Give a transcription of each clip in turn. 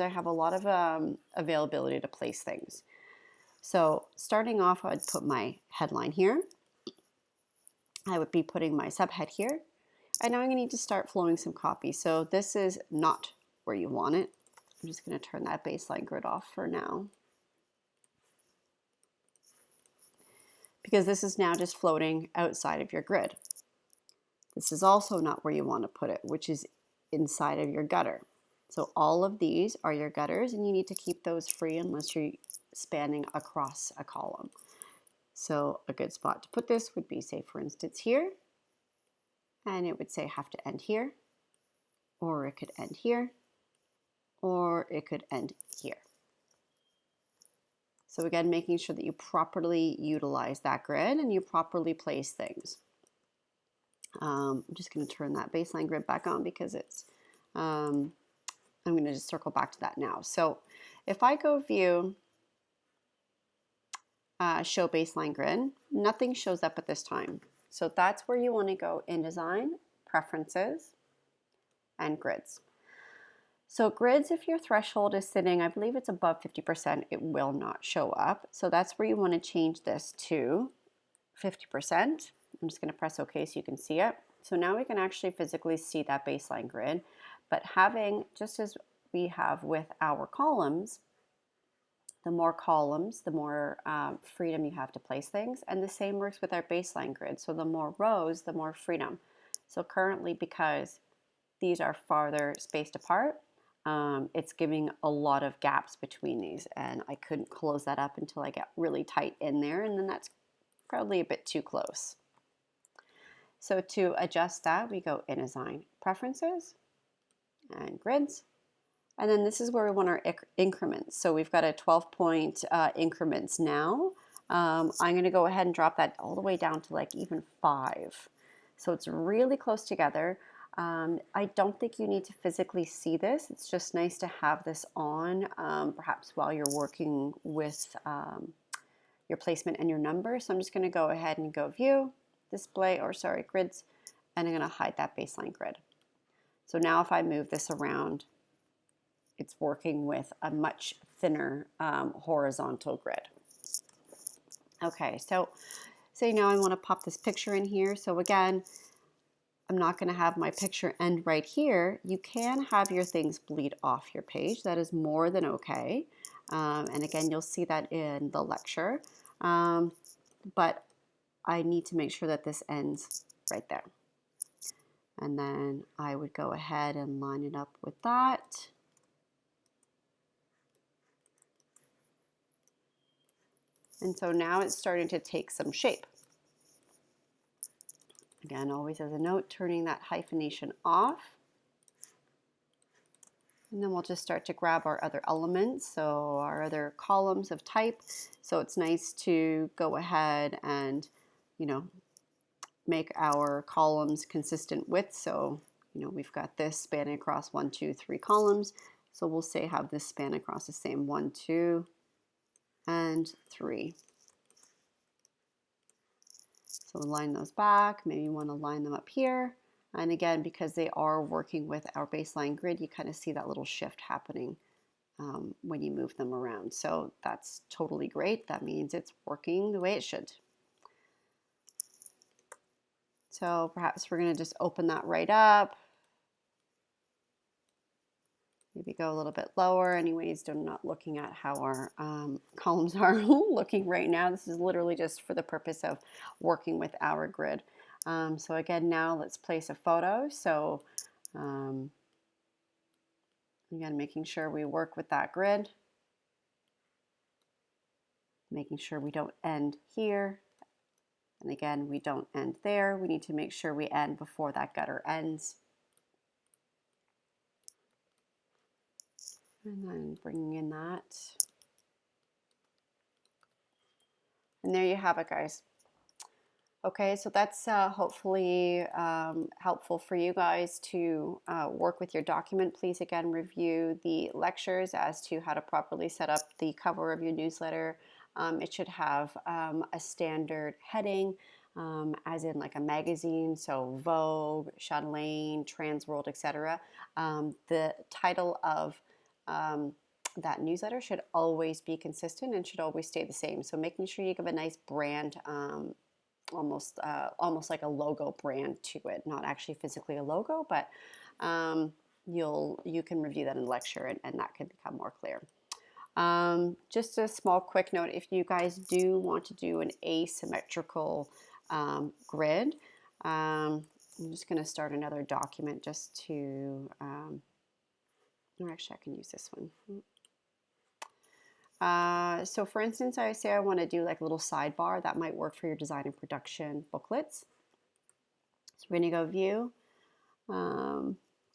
I have a lot of availability to place things. So starting off, I'd put my headline here. I would be putting my subhead here. And now I'm going to need to start flowing some copy. So this is not where you want it. I'm just going to turn that baseline grid off for now, because this is now just floating outside of your grid. This is also not where you want to put it, which is inside of your gutter. So all of these are your gutters, and you need to keep those free unless you're spanning across a column. So a good spot to put this would be, say, for instance, here, and it would say have to end here, or it could end here, or it could end here. So again, making sure that you properly utilize that grid and you properly place things. I'm just going to turn that baseline grid back on because it's, I'm going to just circle back to that now. So if I go view, show baseline grid, nothing shows up at this time. So that's where you want to go in Design, Preferences, and Grids. So grids, if your threshold is sitting, I believe it's above 50%, it will not show up. So that's where you want to change this to 50%. I'm just going to press OK so you can see it. So now we can actually physically see that baseline grid. But having, just as we have with our columns, the more freedom you have to place things. And the same works with our baseline grid. So the more rows, the more freedom. So currently, because these are farther spaced apart, it's giving a lot of gaps between these, and I couldn't close that up until I get really tight in there, and then that's probably a bit too close. So to adjust that, we go in Design, Preferences, and Grids. And then this is where we want our increments. So we've got a 12-point increments now. I'm going to go ahead and drop that all the way down to like even 5. So it's really close together. I don't think you need to physically see this. It's just nice to have this on, perhaps while you're working with your placement and your number. So I'm just going to go ahead and go View, Display, or sorry, Grids, and I'm going to hide that baseline grid. So now if I move this around, it's working with a much thinner horizontal grid. Okay, so say now I want to pop this picture in here. So again, I'm not going to have my picture end right here. You can have your things bleed off your page. That is more than okay. And again, you'll see that in the lecture. But I need to make sure that this ends right there. And then I would go ahead and line it up with that. And so now it's starting to take some shape. Again, always as a note, turning that hyphenation off. And then we'll just start to grab our other elements, so our other columns of type. So it's nice to go ahead and, make our columns consistent width. So, we've got this spanning across 1, 2, 3 columns. So we'll say have this span across the same 1, 2, and 3. So line those back, maybe you want to line them up here. And again, because they are working with our baseline grid, you kind of see that little shift happening when you move them around. So that's totally great. That means it's working the way it should. So perhaps we're going to just open that right up. Maybe go a little bit lower. Anyways, I'm not looking at how our columns are looking right now. This is literally just for the purpose of working with our grid. So again, now let's place a photo. So again, making sure we work with that grid. Making sure we don't end here. And again, we don't end there. We need to make sure we end before that gutter ends. And then bringing in that. And there you have it, guys. Okay, so that's hopefully helpful for you guys to work with your document. Please, again, review the lectures as to how to properly set up the cover of your newsletter. It should have a standard heading, as in like a magazine, so Vogue, Chatelaine, Transworld, etc. The title of that newsletter should always be consistent and should always stay the same. So making sure you give a nice brand, almost like a logo brand to it, not actually physically a logo, but you can review that in the lecture, and that can become more clear. Just a small quick note, if you guys do want to do an asymmetrical grid, I'm just going to start another document just to, or actually I can use this one. So for instance, I say I want to do like a little sidebar that might work for your design and production booklets. So we're going to go view,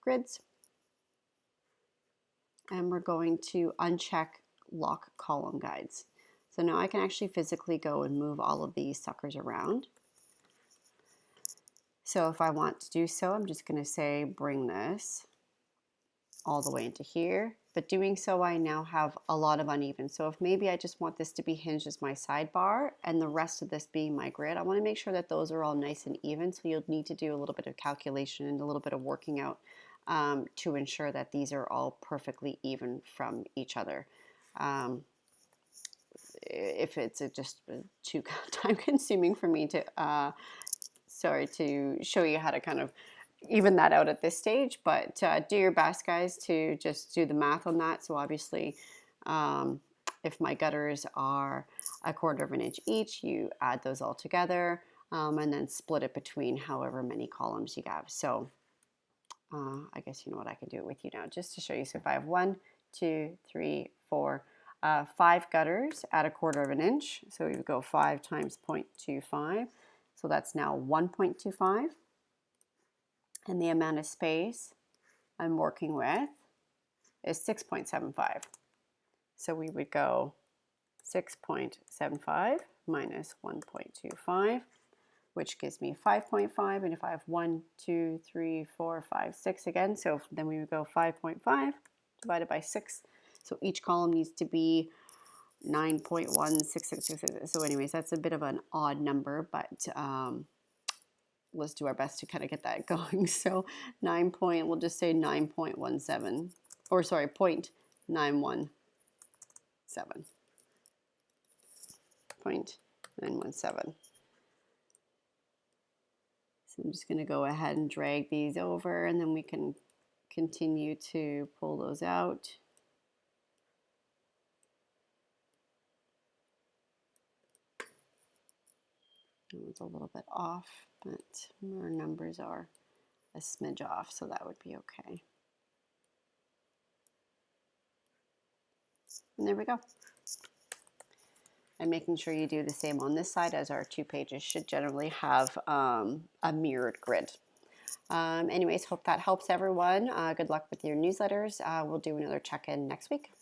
grids, and we're going to uncheck lock column guides. So now I can actually physically go and move all of these suckers around. So if I want to do so, I'm just going to say bring this all the way into here. But doing so, I now have a lot of uneven. So if maybe I just want this to be hinged as my sidebar and the rest of this being my grid, I want to make sure that those are all nice and even. So you'll need to do a little bit of calculation and a little bit of working out to ensure that these are all perfectly even from each other. If it's just too time consuming for me to, to show you how to kind of even that out at this stage, but do your best, guys, to just do the math on that. So obviously, if my gutters are 1/4 inch each, you add those all together and then split it between however many columns you have. So I guess you know what, I can do it with you now just to show you. So if I have 1, 2, 3, 4, 5 gutters at 1/4 inch, so we would go 5 times 0.25, so that's now 1.25. And the amount of space I'm working with is 6.75. So we would go 6.75 minus 1.25, which gives me 5.5. And if I have 1, 2, 3, 4, 5, 6 again, so then we would go 5.5 divided by 6. So each column needs to be 9.1666. So anyways, that's a bit of an odd number, but let's do our best to kind of get that going. So we'll just say 9.17, or sorry, 0.917. 0.917. So I'm just going to go ahead and drag these over, and then we can continue to pull those out. It's a little bit off, but our numbers are a smidge off, so that would be okay. And there we go. And making sure you do the same on this side, as our 2 pages should generally have a mirrored grid. Anyways, hope that helps everyone. Good luck with your newsletters. We'll do another check-in next week.